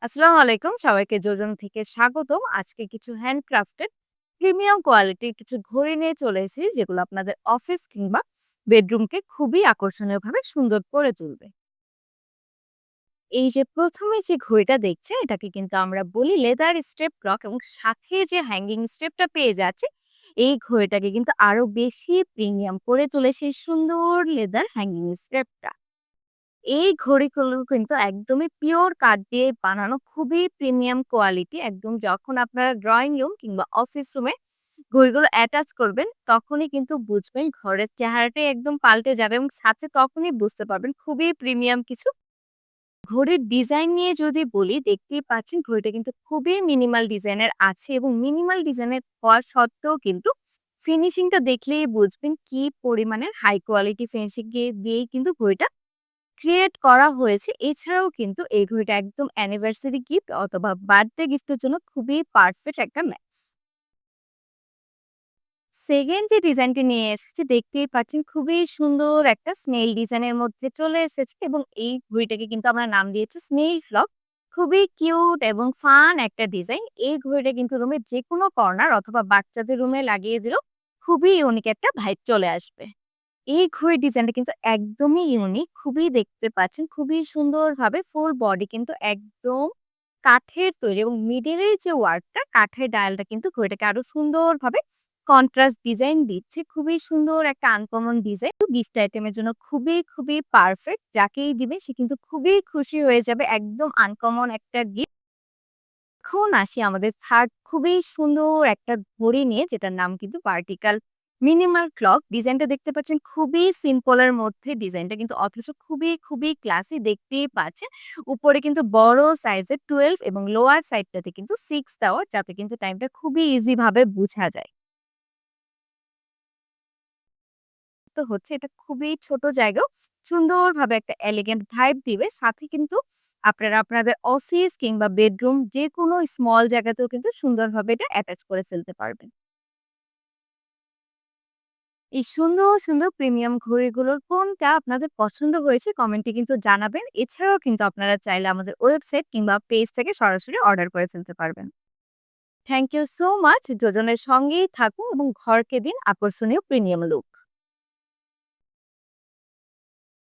আসসালামু আলাইকুম। সবাইকে যোজন থেকে স্বাগতম। আজকে কিছু হ্যান্ডক্রাফটেড প্রিমিয়াম কোয়ালিটির কিছু ঘড়ি নিয়ে চলে এসেছি, যেগুলো আপনাদের অফিস কিংবা বেডরুমকে খুবই আকর্ষণীয়ভাবে সুন্দর করে তুলবে। এই যে ১ম এ যে ঘড়িটা দেখছেন, এটাকে কিন্তু আমরা বলি লেদার স্টেপ ক্লক এবং সাথে যে হ্যাঙ্গিং স্টেপটা পেয়ে যাচ্ছে, এই ঘড়িটাকে কিন্তু আরো বেশি প্রিমিয়াম করে তুলেছে এই সুন্দর লেদার হ্যাঙ্গিং স্টেপটা। এই ঘড়িগুলো কিন্তু একদমই পিওর কাঠ দিয়ে বানানো, খুবই প্রিমিয়াম কোয়ালিটি। একদম যখন আপনারা ড্রয়িং রুম কিংবা অফিস রুমে ঘড়িগুলো অ্যাটাচ করবেন, তখনই কিন্তু বুঝবেন ঘরের চেহারাটাই একদম পাল্টে যাবে এবং সাথে তখনই বুঝতে পারবেন খুবই প্রিমিয়াম কিছু। ঘড়ির ডিজাইন নিয়ে যদি বলি, দেখতেই পাচ্ছেন ঘড়িটা কিন্তু খুবই মিনিমাল ডিজাইনের আছে এবং মিনিমাল ডিজাইনের হওয়া সত্ত্বেও কিন্তু ফিনিশিংটা দেখলেই বুঝবেন কি পরিমাণের হাই কোয়ালিটি ফিনিশিং দিয়েই কিন্তু ঘড়িটা ক্রিয়েট করা হয়েছে। এছাড়াও কিন্তু এই ঘড়িটা একদম অ্যানিভার্সারি গিফট অথবা বার্থডে গিফটের জন্য খুবই পারফেক্ট একটা ম্যাচ। সেকেন্ড যে ডিজাইনটি নিয়ে এসেছি, দেখতেই পাচ্ছেন খুবই সুন্দর একটা স্নেইল ডিজাইনের মধ্যে চলে এসেছে এবং এই ঘড়িটাকে কিন্তু আমরা নাম দিয়েছি স্নেইল ক্লক। খুবই কিউট এবং ফান একটা ডিজাইন। এই ঘড়িটা কিন্তু রুমের যেকোনো কর্নার অথবা বাচ্চাদের রুমে লাগিয়ে দিলেও খুবই ইউনিক একটা ভাইব চলে আসবে। এই ঘড়ির ডিজাইনটা কিন্তু একদমই ইউনিক। খুবই দেখতে পাচ্ছেন, খুবই সুন্দরভাবে ফুল বডি কিন্তু একদম কাঠের তৈরি এবং মিডল এর যে ওয়ার্কটা, কাঠের ডায়ালটা কিন্তু ঘড়িটাকে আরো সুন্দরভাবে কন্ট্রাস্ট ডিজাইন দিচ্ছে। খুবই সুন্দর একটা আনকমন ডিজাইন। গিফট আইটেমের জন্য খুবই পারফেক্ট। যাকেই দিবে সে কিন্তু খুবই খুশি হয়ে যাবে। একদম আনকমন একটা গিফট। এখন আসি আমাদের থার্ড খুবই সুন্দর একটা ঘড়ি নিয়ে, যেটার নাম কিন্তু ভার্টিকাল মিনিমাল ক্লক। ডিজাইনটা দেখতে পাচ্ছেন খুবই সিম্পল এর মধ্যে, ডিজাইনটা কিন্তু অথচ খুবই ক্লাসি। দেখতেই পাচ্ছেন উপরে কিন্তু বড় সাইজের 12 এবং লোয়ার সাইডটাতে কিন্তু 6 দেওয়া, যাতে কিন্তু টাইমটা খুবই ইজি ভাবে বোঝা যায়। তো হচ্ছে এটা খুবই ছোট জায়গাও সুন্দরভাবে একটা এলিগেন্ট ভাইব দিবে। সাথে কিন্তু আপনারা আপনাদের অফিস কিংবা বেডরুম যেকোনো স্মল জায়গাতেও কিন্তু সুন্দরভাবে এটা অ্যাটাচ করে ফেলতে পারবেন। এই সুন্দর প্রিমিয়াম ঘড়িগুলোর কোনটা আপনাদের পছন্দ হয়েছে কমেন্টে কিন্তু জানাবেন। এছাড়াও কিন্তু আপনারা চাইলে আমাদের ওয়েবসাইট কিংবা পেজ থেকে সরাসরি অর্ডার করে ফেলতে পারবেন। Thank you so much. যোজনের সঙ্গেই থাকুন এবং ঘরকে দিন আকর্ষণীয় প্রিমিয়াম লুক।